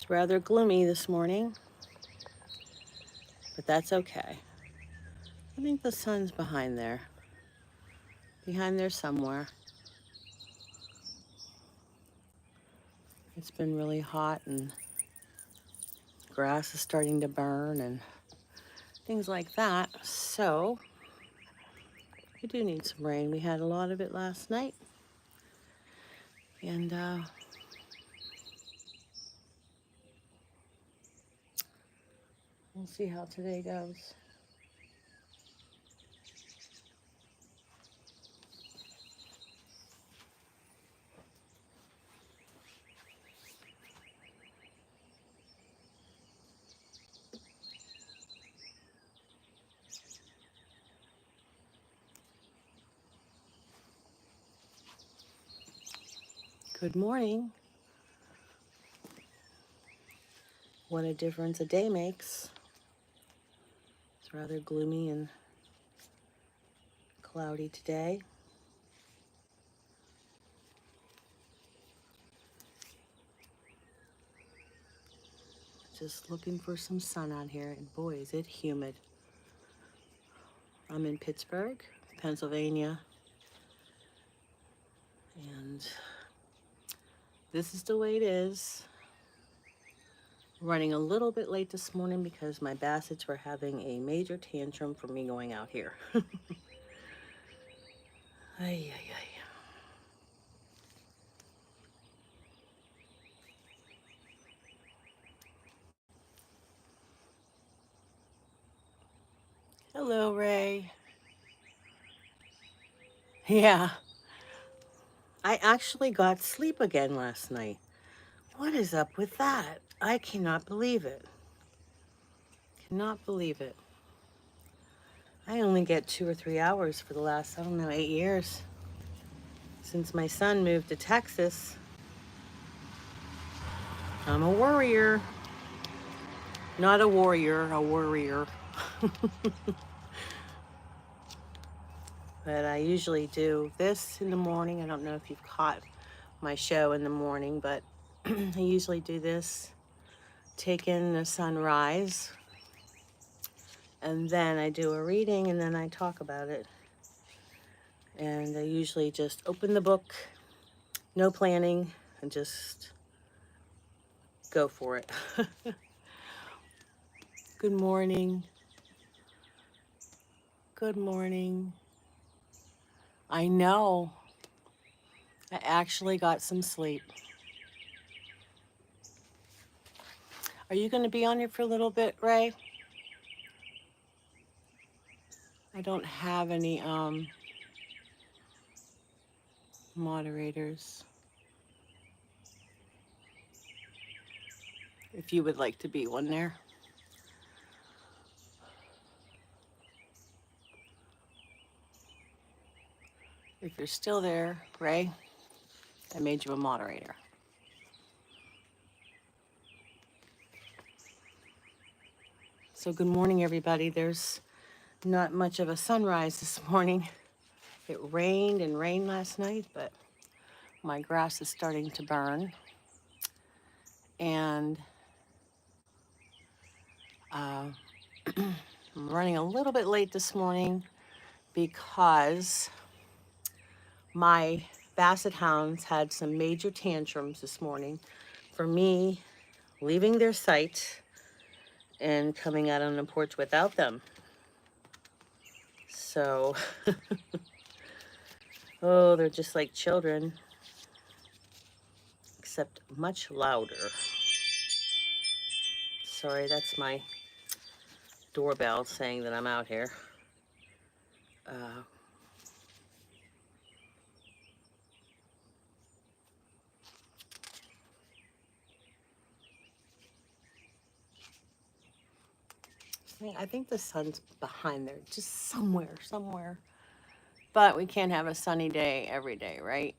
It's rather gloomy this morning, but that's okay. I think the sun's behind there somewhere. It's been really hot and grass is starting to burn and things like that. So we do need some rain. We had a lot of it last night. And we'll see how today goes. Good morning. What a difference a day makes. It's rather gloomy and cloudy today. Just looking for some sun out here, and boy, is it humid. I'm in Pittsburgh, Pennsylvania, and this is the way it is. Running a little bit late this morning because my Bassets were having a major tantrum for me going out here. Ay, ay, ay. Hello, Ray. Yeah, I actually got sleep again last night. What is up with that? I cannot believe it. Cannot believe it. I only get 2 or 3 hours for the last, 8 years. Since my son moved to Texas, I'm a worrier. Not a warrior, a worrier. But I usually do this in the morning. I don't know if you've caught my show in the morning, but I usually do this, take in the sunrise, and then I do a reading and then I talk about it. And I usually just open the book, no planning, and just go for it. Good morning. Good morning. I know. I actually got some sleep. Are you going to be on here for a little bit, Ray? I don't have any moderators. If you would like to be one there. If you're still there, Ray, I made you a moderator. So good morning, everybody. There's not much of a sunrise this morning. It rained and rained last night, but my grass is starting to burn. And I'm running a little bit late this morning because my Basset hounds had some major tantrums this morning for me leaving their site and coming out on the porch without them. So, oh, they're just like children, except much louder. Sorry, that's my doorbell saying that I'm out here. I think the sun's behind there, just somewhere. But we can't have a sunny day every day, right?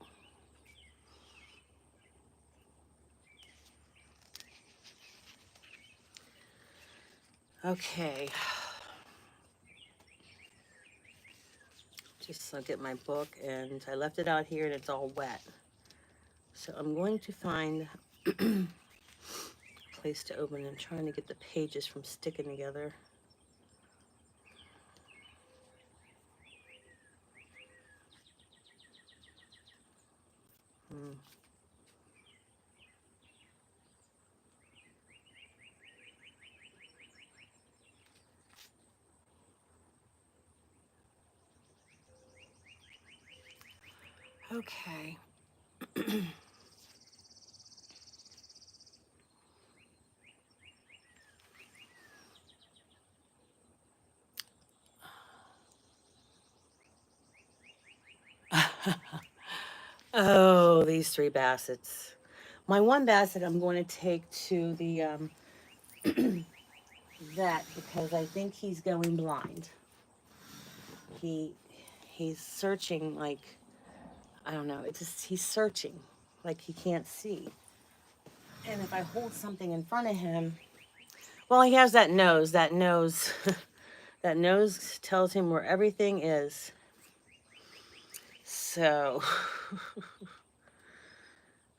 Okay. Just look at my book, and I left it out here and it's all wet. So I'm going to find a place to open. I'm trying to get the pages from sticking together. Hmm. Okay. Oh, these three bassets. My one basset I'm going to take to the vet because I think he's going blind. He he's searching like, I don't know. It's just he's searching like he can't see. And if I hold something in front of him, well, he has that nose. That nose, that nose tells him where everything is. So,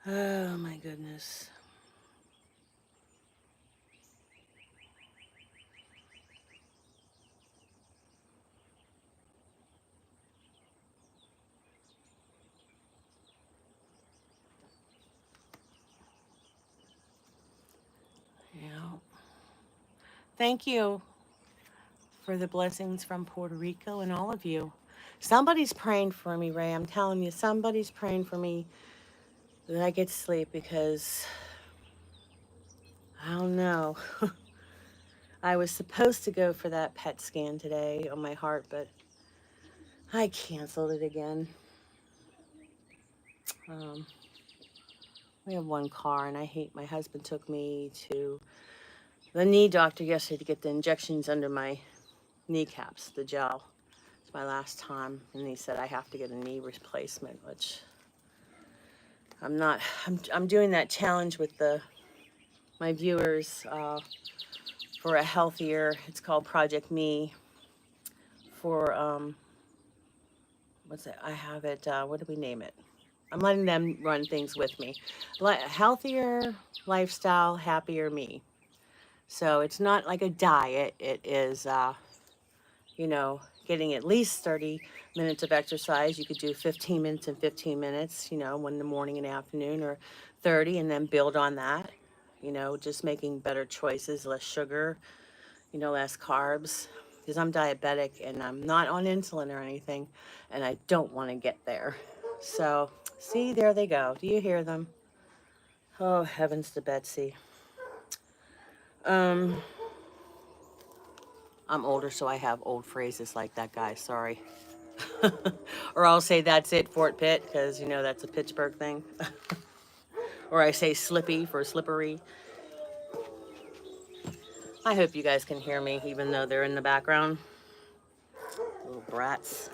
oh my goodness. Yeah. Thank you for the blessings from Puerto Rico and all of you. Somebody's praying for me, Ray. I'm telling you, somebody's praying for me that I get sleep because I don't know. I was supposed to go for that PET scan today on my heart, but I canceled it again. Um, we have one car, and I hate. My husband took me to the knee doctor yesterday to get the injections under my kneecaps, the gel. It's my last time, and he said I have to get a knee replacement, which I'm not. I'm doing that challenge with my viewers for a healthier. It's called Project Me. For what's it? I have it. What do we name it? I'm letting them run things with me. Healthier lifestyle, happier me. So it's not like a diet. It is, you know, getting at least 30 minutes of exercise. You could do 15 minutes and 15 minutes, you know, one in the morning and afternoon, or 30, and then build on that. You know, just making better choices, less sugar, you know, less carbs. Because I'm diabetic and I'm not on insulin or anything, and I don't want to get there. So, see, there they go. Do you hear them? Oh, heavens to Betsy. Um, I'm older, so I have old phrases like that guy. Sorry. Or I'll say that's it, Fort Pitt, because, you know, that's a Pittsburgh thing. Or I say slippy for slippery. I hope you guys can hear me, even though they're in the background. Little brats.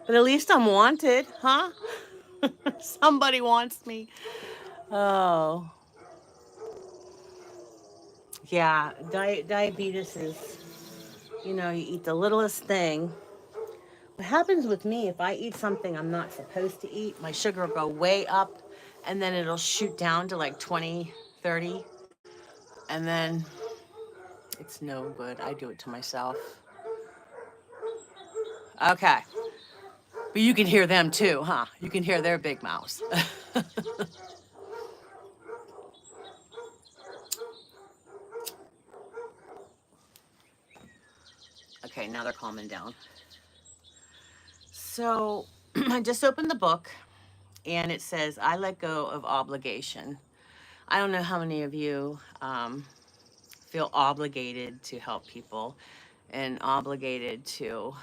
But at least I'm wanted, huh? Somebody wants me. Oh, yeah. Diabetes is, you know, you eat the littlest thing. What happens with me, if I eat something I'm not supposed to eat, my sugar will go way up and then it'll shoot down to like 20, 30. And then it's no good. I do it to myself. Okay. But you can hear them too, huh? You can hear their big mouths. Okay, now they're calming down. So I just opened the book and it says, I let go of obligation. I don't know how many of you feel obligated to help people and obligated to.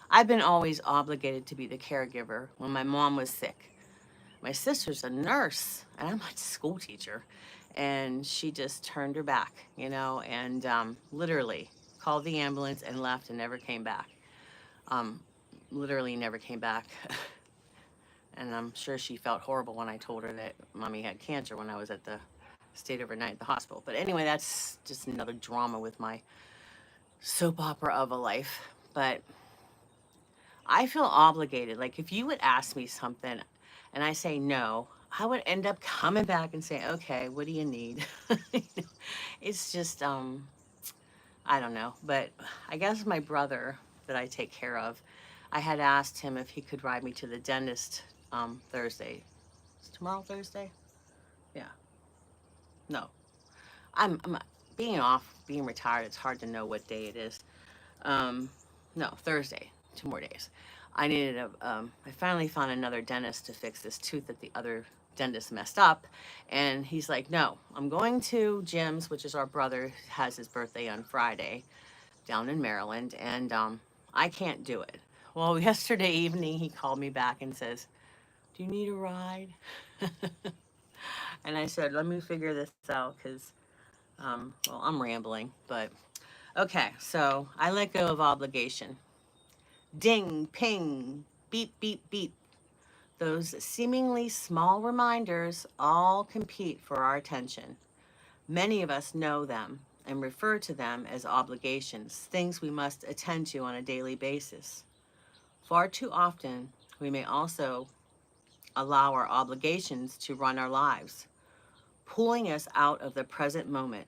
I've been always obligated to be the caregiver when my mom was sick. My sister's a nurse and I'm a school teacher. And she just turned her back, you know, and literally called the ambulance and left and never came back. Um, Literally never came back. And I'm sure she felt horrible when I told her that mommy had cancer when I was at the stayed overnight at the hospital. But anyway, that's just another drama with my soap opera of a life. But I feel obligated. Like if you would ask me something and I say no, I would end up coming back and saying, okay, what do you need? You know, it's just, I don't know. But I guess my brother that I take care of, I had asked him if he could ride me to the dentist Thursday. Is tomorrow Thursday? Yeah. No. I'm being off, being retired. It's hard to know what day it is. Um, no, Thursday. 2 more days. I finally found another dentist to fix this tooth that the other dentist messed up. And he's like, no, I'm going to Jim's, which is our brother, has his birthday on Friday down in Maryland. And I can't do it. Well, yesterday evening, he called me back and says, do you need a ride? And I said, let me figure this out because, well, I'm rambling, but okay. So I let go of obligation. Ding, ping, beep, beep, beep. Those seemingly small reminders all compete for our attention. Many of us know them and refer to them as obligations, things we must attend to on a daily basis. Far too often, we may also allow our obligations to run our lives, pulling us out of the present moment.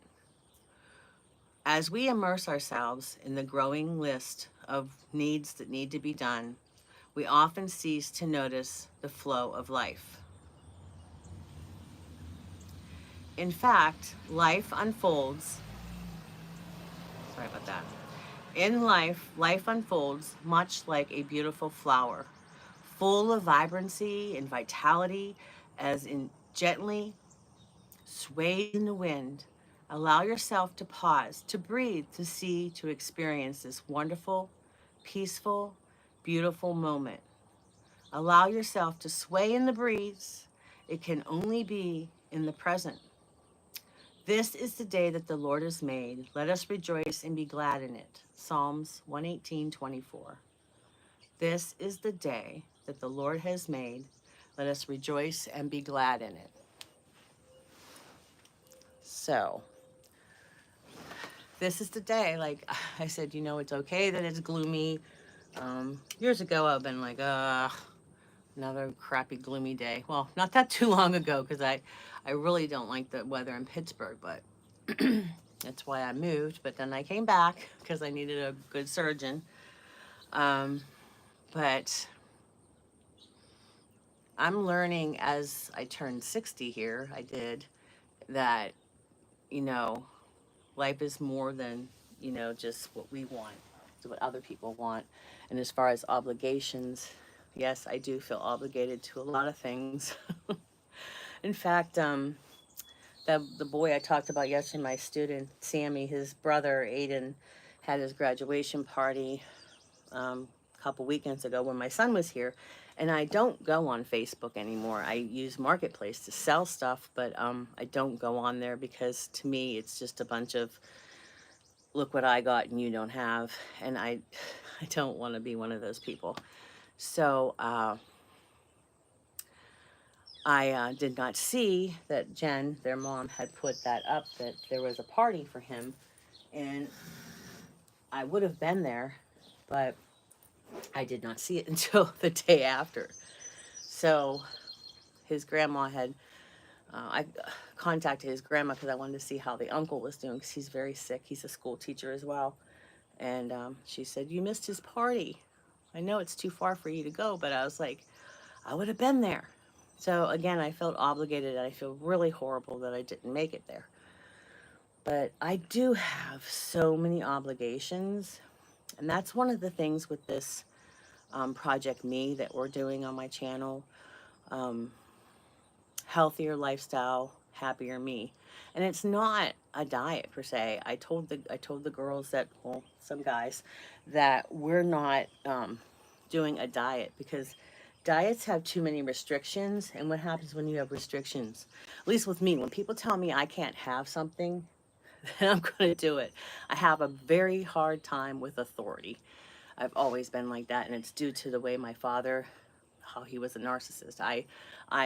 As we immerse ourselves in the growing list of needs that need to be done, we often cease to notice the flow of life. In fact, life unfolds, sorry about that. In life, life unfolds much like a beautiful flower, full of vibrancy and vitality as in gently sways in the wind. Allow yourself to pause, to breathe, to see, to experience this wonderful, peaceful, beautiful moment. Allow yourself to sway in the breeze. It can only be in the present. This is the day that the Lord has made. Let us rejoice and be glad in it. Psalms 118:24. This is the day that the Lord has made. Let us rejoice and be glad in it. So, this is the day. Like I said, it's okay that it's gloomy. Years ago, I've been like, another crappy, gloomy day. Well, not that too long ago, because I really don't like the weather in Pittsburgh, but that's why I moved. But then I came back because I needed a good surgeon. But I'm learning as I turned 60 here, I did, that, you know, life is more than, just what we want, it's what other people want. And as far as obligations, yes, I do feel obligated to a lot of things. In fact, the boy I talked about yesterday, my student, Sammy, his brother, Aiden, had his graduation party a couple weekends ago when my son was here. And I don't go on Facebook anymore. I use Marketplace to sell stuff, but I don't go on there because to me it's just a bunch of look what I got and you don't have. And I don't want to be one of those people. So I did not see that Jen, their mom, had put that up, that there was a party for him. And I would have been there, but I did not see it until the day after. So his grandma had, I contacted his grandma because I wanted to see how the uncle was doing because he's very sick. He's a school teacher as well. And she said, you missed his party. I know it's too far for you to go, but I was like, I would have been there. So again, I felt obligated and I feel really horrible that I didn't make it there. But I do have so many obligations. And that's one of the things with this Project Me that we're doing on my channel. Um, Healthier lifestyle, happier me. And it's not a diet per se. I told the girls that, well, some guys, that we're not doing a diet because diets have too many restrictions. And what happens when you have restrictions? At least with me, when people tell me I can't have something, then I'm going to do it. I have a very hard time with authority. I've always been like that, and it's due to the way my father, how he was a narcissist. I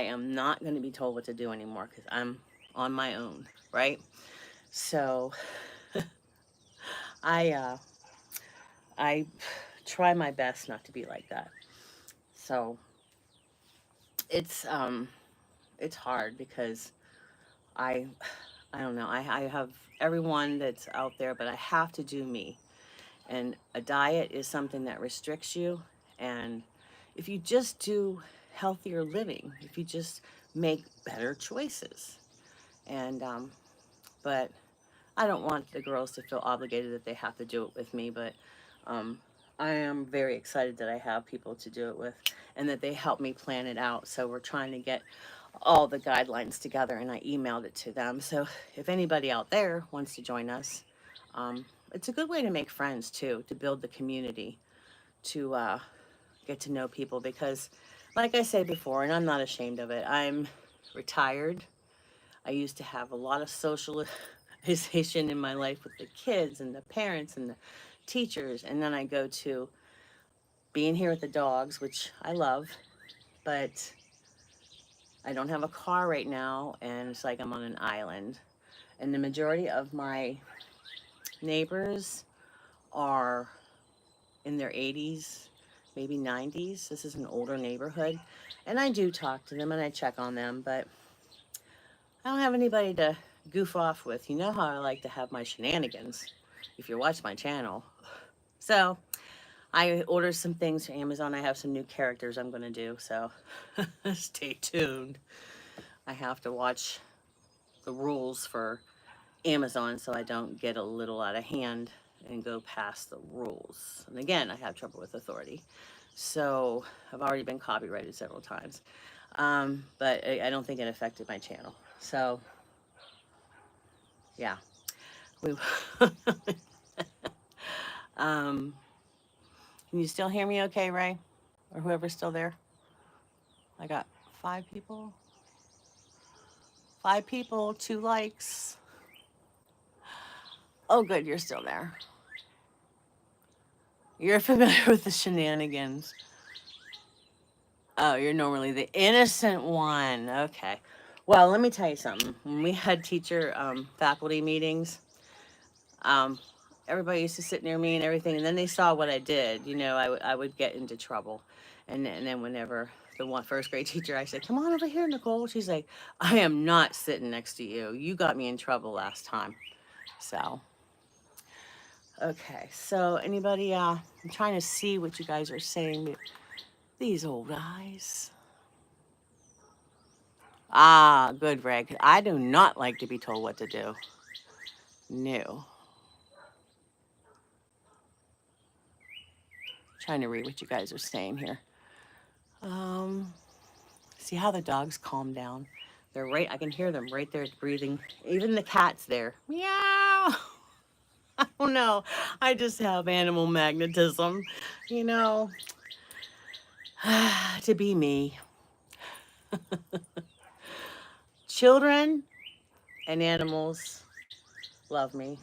am not going to be told what to do anymore because I'm on my own, right? So I I try my best not to be like that. So it's it's hard because I, I don't know. I have everyone that's out there, but I have to do me. And a diet is something that restricts you. And if you just do healthier living, if you just make better choices, and but I don't want the girls to feel obligated that they have to do it with me, but um, I am very excited that I have people to do it with and that they help me plan it out. So we're trying to get all the guidelines together and I emailed it to them. So if anybody out there wants to join us, it's a good way to make friends too, to build the community, to get to know people because, like I said before, and I'm not ashamed of it, I'm retired. I used to have a lot of socialization in my life with the kids and the parents and the teachers. And then I go to being here with the dogs, which I love, but I don't have a car right now. And it's like I'm on an island. And the majority of my neighbors are in their 80s, maybe 90s. This is an older neighborhood. And I do talk to them and I check on them, but I don't have anybody to goof off with. You know how I like to have my shenanigans if you watch my channel. So I ordered some things from Amazon. I have some new characters I'm going to do, so stay tuned. I have to watch the rules for Amazon so I don't get a little out of hand and go past the rules. And again, I have trouble with authority. So I've already been copyrighted several times. But I don't think it affected my channel. So yeah. We, um, can you still hear me okay, Ray? Or whoever's still there? I got 5 people. 5 people, 2 likes. Oh, good, you're still there. You're familiar with the shenanigans. Oh, you're normally the innocent one. Okay. Well, let me tell you something. When we had teacher faculty meetings, um, everybody used to sit near me and everything, and then they saw what I did. You know, I would get into trouble, and then whenever the one first grade teacher, I said, "Come on over here, Nicole." She's like, "I am not sitting next to you. You got me in trouble last time." So, okay. So anybody? I'm trying to see what you guys are saying. These old eyes. Ah, good, Greg. I do not like to be told what to do. No. Trying to read what you guys are saying here. Um, See how the dogs calm down? They're right, I can hear them right there breathing. Even the cat's there. Meow. I don't know. I just have animal magnetism, you know, to be me. Children and animals love me.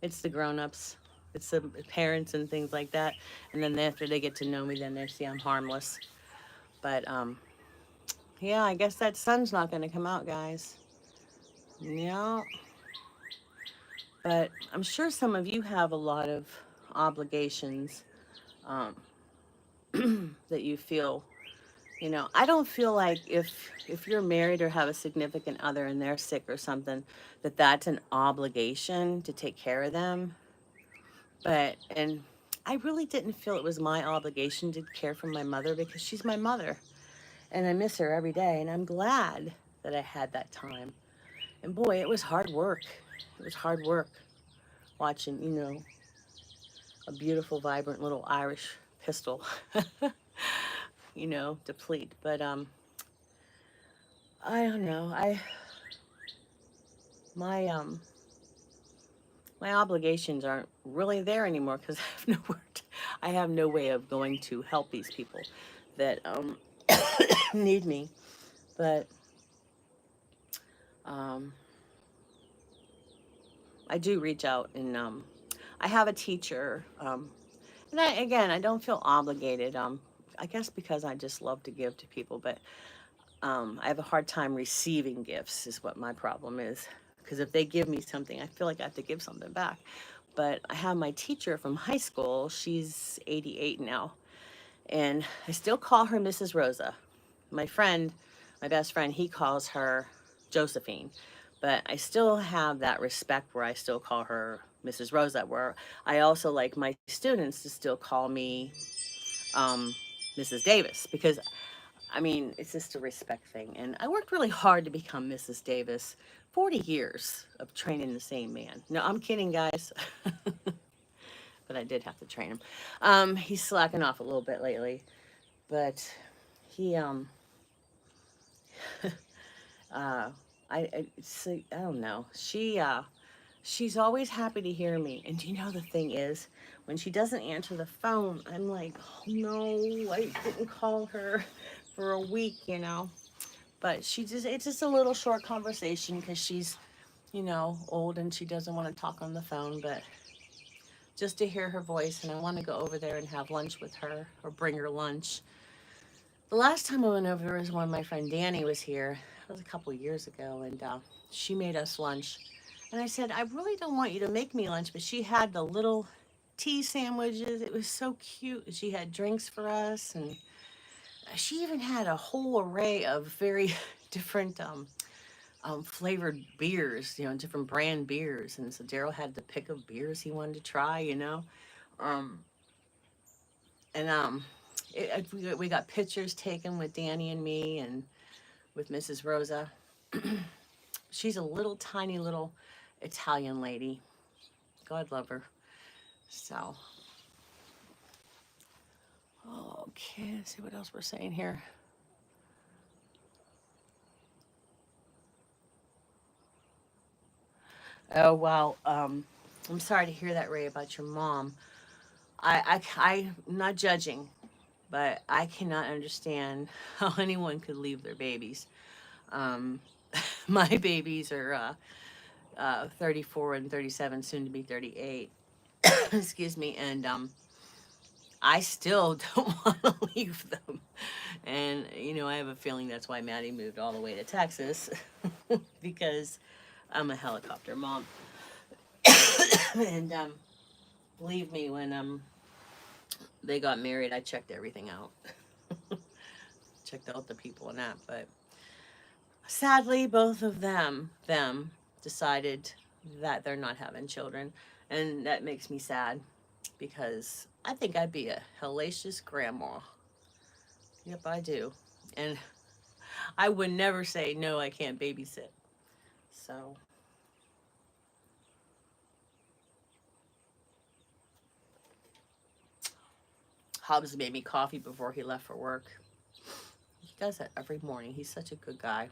It's the grown-ups. It's the parents and things like that. And then after they get to know me, then they see I'm harmless. But yeah, I guess that sun's not going to come out, guys. Yeah. But I'm sure some of you have a lot of obligations um, that you feel. You know, I don't feel like if you're married or have a significant other and they're sick or something, that that's an obligation to take care of them. But and I really didn't feel it was my obligation to care for my mother because she's my mother, and I miss her every day. And I'm glad that I had that time. And boy, it was hard work. It was hard work watching, you know, a beautiful, vibrant little Irish pistol, you know, deplete. But I don't know. My my obligations aren't really there anymore because I have no way of going to help these people that need me. But um, I do reach out and I have a teacher. And I don't feel obligated. I guess because I just love to give to people, but I have a hard time receiving gifts, is what my problem is. Because if they give me something, I feel like I have to give something back. But I have my teacher from high school. She's 88 now. And I still call her Mrs. Rosa. My friend my best friend, he calls her Josephine. But I still have that respect where I still call her Mrs. Rosa, where I also like my students to still call me um, Mrs. Davis, because I mean, it's just a respect thing. And I worked really hard to become Mrs. Davis. 40 years of training the same man. No, I'm kidding, guys. But I did have to train him. He's slacking off a little bit lately, but he uh I don't know. She's always happy to hear me. And do you know the thing is, when she doesn't answer the phone, I'm like, oh no, I didn't call her for a week, you know. But it's just a little short conversation because she's, you know, old and she doesn't want to talk on the phone, but just to hear her voice. And I want to go over there and have lunch with her or bring her lunch. The last time I went over there was when my friend Danny was here. It was a couple years ago, and she made us lunch. And I said, I really don't want you to make me lunch, but she had the little tea sandwiches. It was so cute. She had drinks for us, and she even had a whole array of very different flavored beers, you know, different brand beers. And so Daryl had the pick of beers he wanted to try, you know. Um, and we got pictures taken with Danny and me and with Mrs. Rosa. She's a little tiny little Italian lady. God love her. So, okay, let's see what else we're saying here. Oh, well, I'm sorry to hear that, Ray, about your mom. I'm not judging, but I cannot understand how anyone could leave their babies. Um, my babies are 34 and 37, soon to be 38. Excuse me, and I still don't want to leave them. And, you know, I have a feeling that's why Maddie moved all the way to Texas because I'm a helicopter mom. And believe me, when they got married, I checked everything out. Checked out the people and that. But sadly, both of them decided that they're not having children. And that makes me sad because I think I'd be a hellacious grandma. Yep, I do. And I would never say, no, I can't babysit. So, Hobbs made me coffee before he left for work. He does that every morning. He's such a good guy.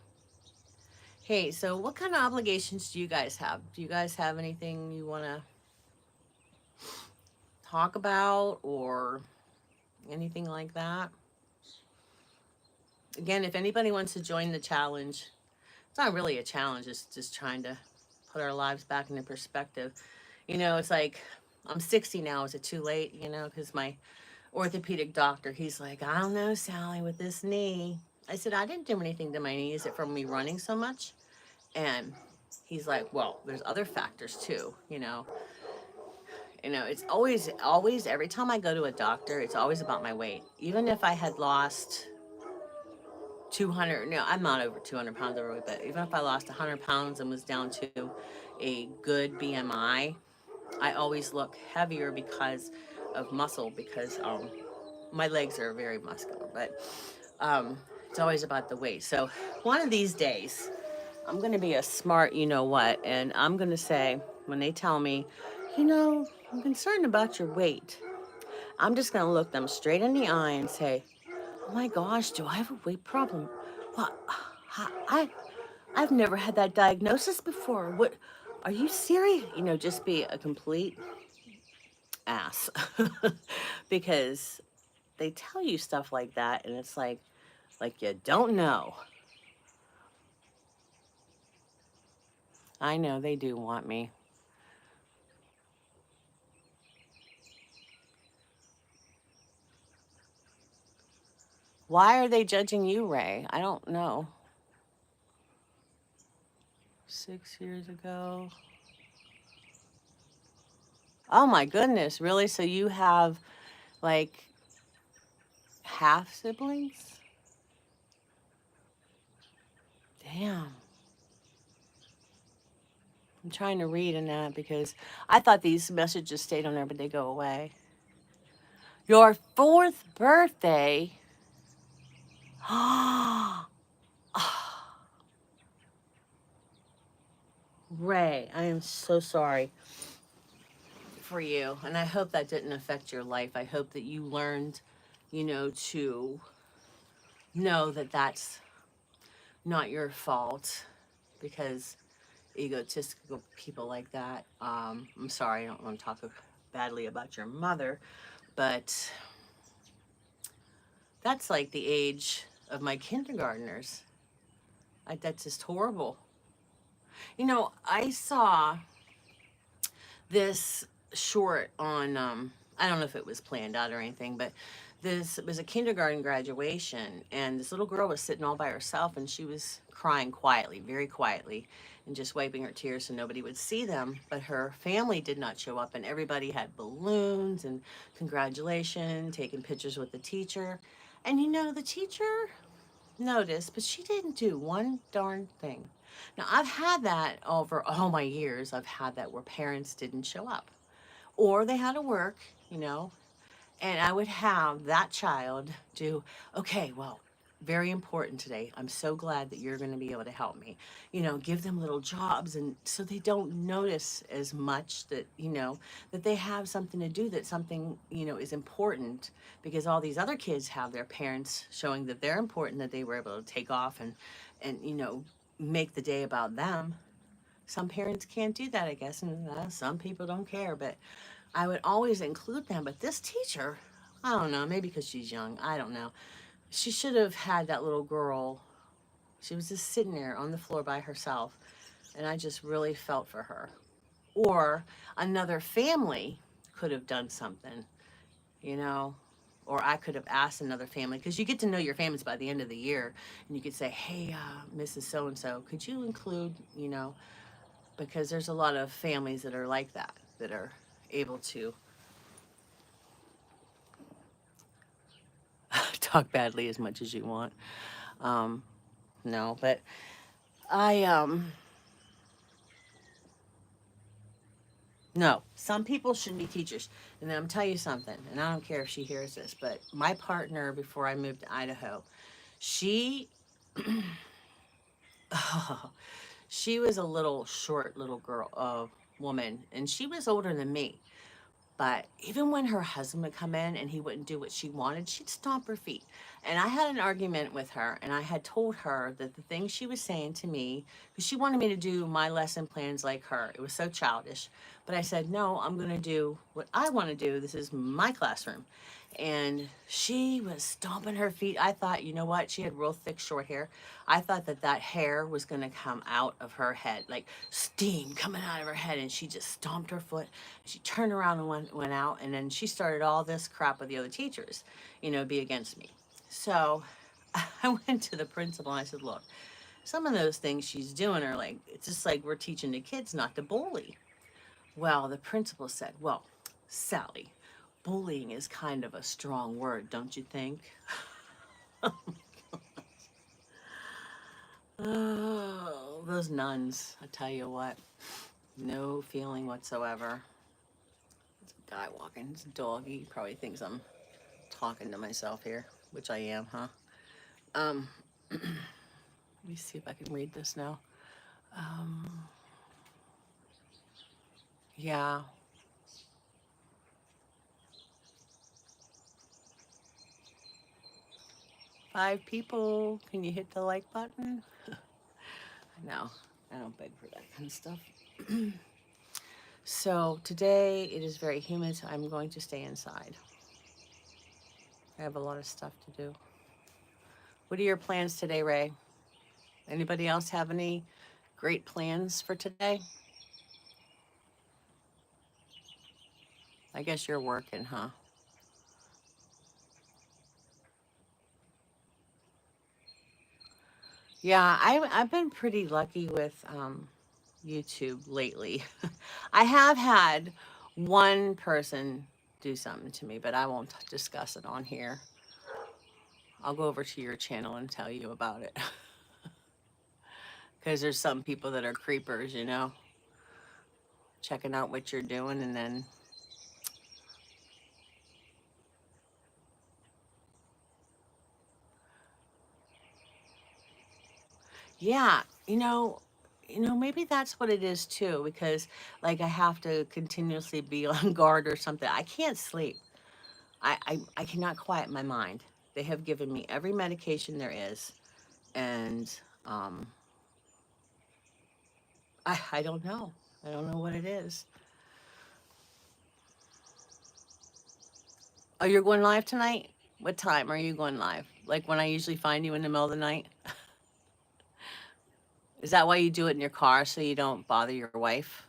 Hey, so what kind of obligations do you guys have? Do you guys have anything you want to talk about or anything like that? Again, if anybody wants to join the challenge, it's not really a challenge, it's just trying to put our lives back into perspective. You know, it's like I'm 60 now. Is it too late? You know, because my orthopedic doctor, he's like, I don't know, Sally, with this knee. I said, I didn't do anything to my knee. Is it from me running so much? And he's like, well, there's other factors too, you know. You know, it's always, every time I go to a doctor, it's always about my weight. Even if I had lost 200, no, I'm not over 200 pounds overweight, but even if I lost 100 pounds and was down to a good BMI, I always look heavier because of muscle, because my legs are very muscular, but it's always about the weight. So one of these days, I'm going to be a smart you know what, and I'm going to say, when they tell me, you know, I'm concerned about your weight, I'm just going to look them straight in the eye and say, oh my gosh, do I have a weight problem? Well, I, I've never had that diagnosis before. What, are you serious? You know, just be a complete ass. Because they tell you stuff like that, and it's like you don't know. I know they do want me. Why are they judging you, Ray? I don't know. 6 years ago. Oh my goodness, really? So you have like half siblings? Damn. I'm trying to read in that because I thought these messages stayed on there, but they go away. Your fourth birthday. Ray, I am so sorry for you. And I hope that didn't affect your life. I hope that you learned, to know that that's not your fault because egotistical people like that. I'm sorry, I don't want to talk badly about your mother, but that's like the age of my kindergartners. That's just horrible. I saw this short on, I don't know if it was planned out or anything, but this was a kindergarten graduation, and this little girl was sitting all by herself, and she was crying quietly, very quietly, and just wiping her tears so nobody would see them. But her family did not show up, and everybody had balloons and congratulations, taking pictures with the teacher. And the teacher noticed, but she didn't do one darn thing. Now, I've had that over all my years. I've had that where parents didn't show up or they had to work, you know, and I would have that child do, okay, well, very important today. I'm so glad that you're going to be able to help me. Give them little jobs, and so they don't notice as much that, that they have something to do, that something, is important, because all these other kids have their parents showing that they're important, that they were able to take off and, make the day about them. Some parents can't do that, I guess, and some people don't care, but I would always include them. But this teacher, I don't know, maybe because she's young, I don't know. She should have had that little girl. She was just sitting there on the floor by herself, and I just really felt for her. Or another family could have done something, you know, or I could have asked another family, because you get to know your families by the end of the year, and you could say, hey, Mrs. So and so, could you include, because there's a lot of families that are like that, that are able to talk badly as much as you want. Um, no, but I no, some people shouldn't be teachers. And I'm tell you something, and I don't care if she hears this, but my partner before I moved to Idaho, she she was a little short little girl, woman, and she was older than me. But even when her husband would come in and he wouldn't do what she wanted, she'd stomp her feet. And I had an argument with her, and I had told her that the things she was saying to me, because she wanted me to do my lesson plans like her, it was so childish. But I said, no, I'm going to do what I want to do. This is my classroom. And she was stomping her feet. I thought, you know what? She had real thick, short hair. I thought that that hair was going to come out of her head, like steam coming out of her head. And she just stomped her foot. She turned around and went out. And then she started all this crap with the other teachers, be against me. So I went to the principal and I said, look, some of those things she's doing are like, it's just like we're teaching the kids not to bully. Well, the principal said, well, Sally, bullying is kind of a strong word, don't you think? Oh, those nuns, I tell you what, no feeling whatsoever. It's a guy walking, it's a dog. He probably thinks I'm talking to myself here, which I am, huh? Um, let me see if I can read this now. Um, yeah, 5 people. Can you hit the like button? No, I don't beg for that kind of stuff. So today it is very humid, so I'm going to stay inside. I have a lot of stuff to do. What are your plans today, Ray? Anybody else have any great plans for today? I guess you're working, huh? Yeah, I've been pretty lucky with YouTube lately. I have had one person do something to me, but I won't discuss it on here. I'll go over to your channel and tell you about it. Because there's some people that are creepers, you know, checking out what you're doing and then, yeah, maybe that's what it is too, because like I have to continuously be on guard or something. I can't sleep. I cannot quiet my mind. They have given me every medication there is, and um, I don't know. I don't know what it is. Oh, you're going live tonight? What time are you going live? Like when I usually find you in the middle of the night? Is that why you do it in your car so you don't bother your wife?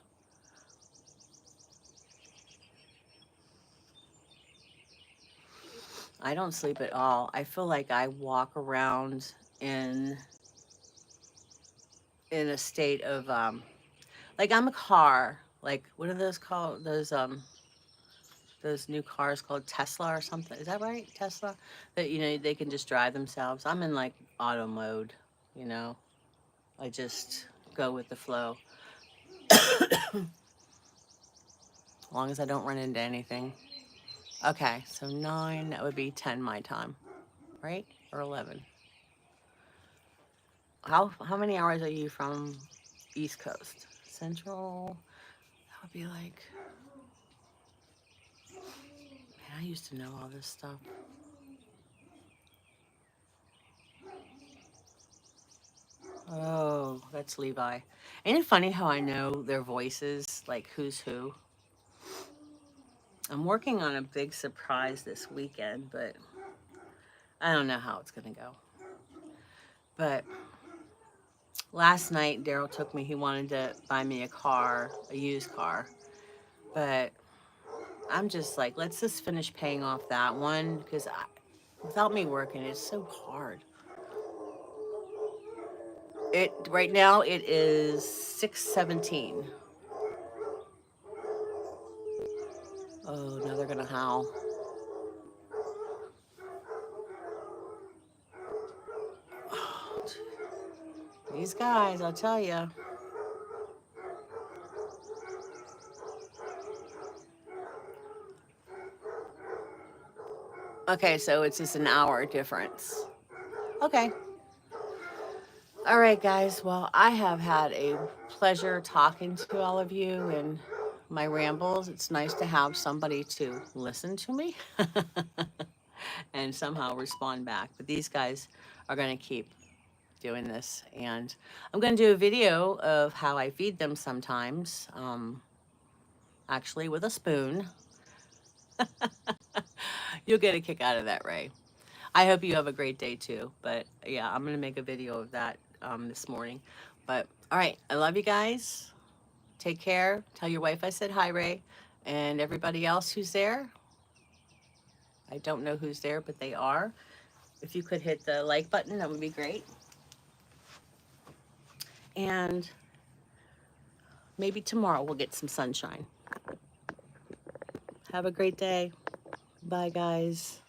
I don't sleep at all. I feel like I walk around in in a state of like I'm a car. Like what are those called? Those new cars called Tesla or something. Is that right? Tesla? That they can just drive themselves. I'm in like auto mode, you know. I just go with the flow. As long as I don't run into anything. Okay, so 9, that would be 10 my time, right? Or 11. How many hours are you from East Coast? Central? That would be like, man, I used to know all this stuff. Oh, that's Levi. Ain't it funny how I know their voices, like who's who? I'm working on a big surprise this weekend, but I don't know how it's going to go. But last night, Daryl took me, he wanted to buy me a car, a used car. But I'm just like, let's just finish paying off that one because without me working, it's so hard. It right now it is 6:17. Oh, now they're gonna howl. These guys, I'll tell you. Okay, so it's just an hour difference. Okay. All right, guys. Well, I have had a pleasure talking to all of you and my rambles. It's nice to have somebody to listen to me and somehow respond back. But these guys are going to keep doing this. And I'm going to do a video of how I feed them sometimes, actually with a spoon. You'll get a kick out of that, Ray. I hope you have a great day too. But yeah, I'm going to make a video of that this morning. But all right, I love you guys. Take care. Tell your wife I said hi, Ray. And everybody else who's there. I don't know who's there, but they are. If you could hit the like button, that would be great. And maybe tomorrow we'll get some sunshine. Have a great day. Bye, guys.